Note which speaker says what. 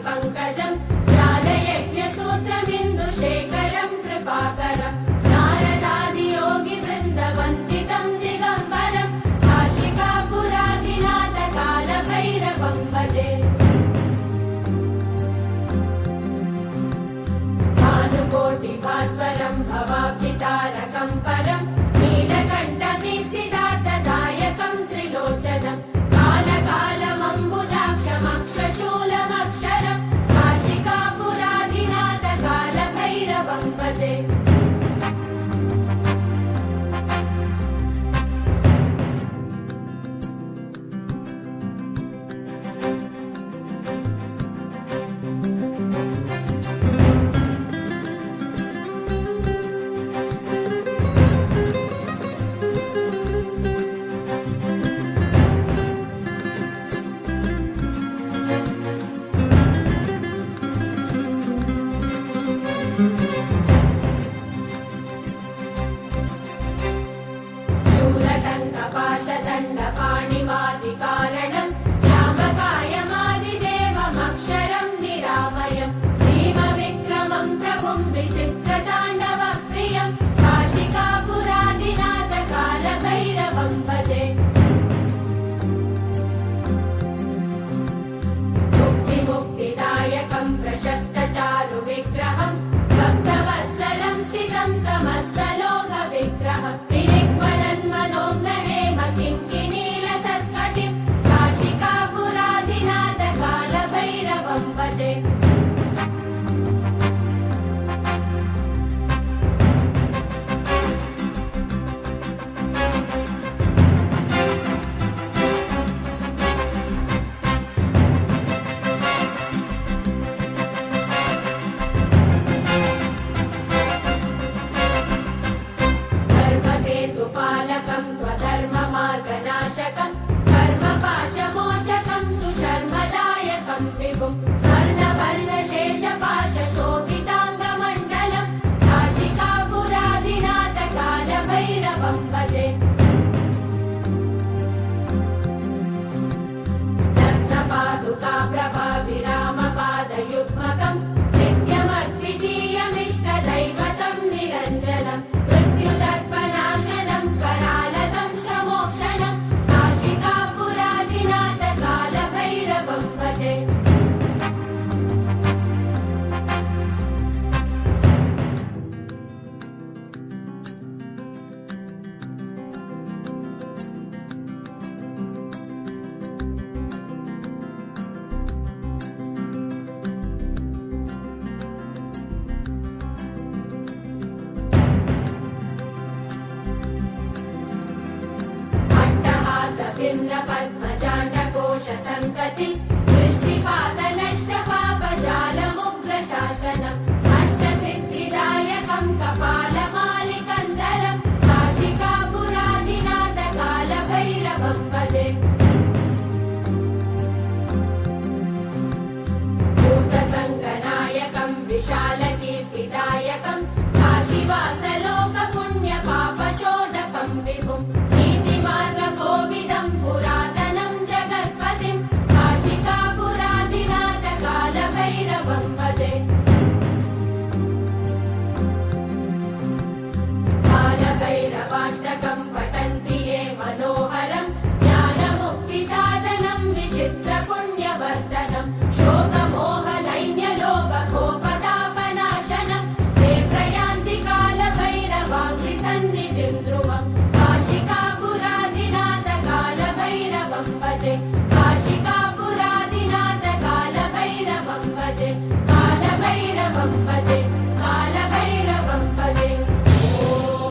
Speaker 1: पङ्कजम् ज्ञानयज्ञसूत्रमिन्दुशेखरम् कृपाकरम् नारदादियोगिवृन्दवन्दितम् दिगम्बरम् काशिकापुरादिनाथकालभैरवम् भजे भानुकोटिभास्वरम् भवाब्धितारकम् परम् नीलकण्ठमीप्सितार्थदायकम् त्रिलोचनम् कालकालमम्बुजाक्षमक्षशूलमक्षरम् काशिकापुरादिनाथकालभैरवम् भजे पाशदण्डपाणिमादिकारणम् श्यामकायमादिदेवमक्षरम् निरामयम् भीमविक्रमम् प्रभुम् विचित्रताण्डवप्रियम् काशिकापुरादिनाथकालभैरवम् भजे मुक्तिमुक्तिदायकम् प्रशस्तचारुविग्रहम् भक्तवत्सलम् स्थितम् समस्तलोकविग्रहम् किङ्किनीलसत्कटिम् काशिकापुरादिनाथकालभैरवम् भजे धर्मसेतुपालकम् त्वधर्ममार्गनाशकम् कर्मपाशमोचकम् सुशर्मदायकम् विभुम् स्वर्णवर्णशेषपाशशोभिताङ्गमण्डलम् काशिकापुरादिनाथकालभैरवम् भजे रत्नपादुका प्रभाविरामपादयुग्मकम् नित्यमद्वितीयमिष्टदैवतम् निरञ्जनम् मृत्युदर्पनाशनम् करालदम् श्रमोक्षणम् काशिकापुरादिनाथकालभैरवम् भजे भिन्न पद्मजाण्डकोश सन्तति दृष्टिपातनष्टपापजालमुग्रशासनम् अष्टसिद्धिदायकम् कपालमालिकन्दरम् काशिकापुरादिनाथकालभैरवम् भजे भूतसङ्गनायकम् विशालकीर्तिदायकम् काशीवासलोकपुण्यपापशोधकम् विभुम् नीतिमार्गकोविदम् पुरातनम् जगत्पतिम् काशिकापुरादिनाथकालभैरवम् भजे कालभैरवाष्टकम् पठन्ति ये मनोहरम् ज्ञानमुक्ति कालभैरवं भजे काशिकापुरादिनाथ कालभैरवं भजे कालभैरवं भजे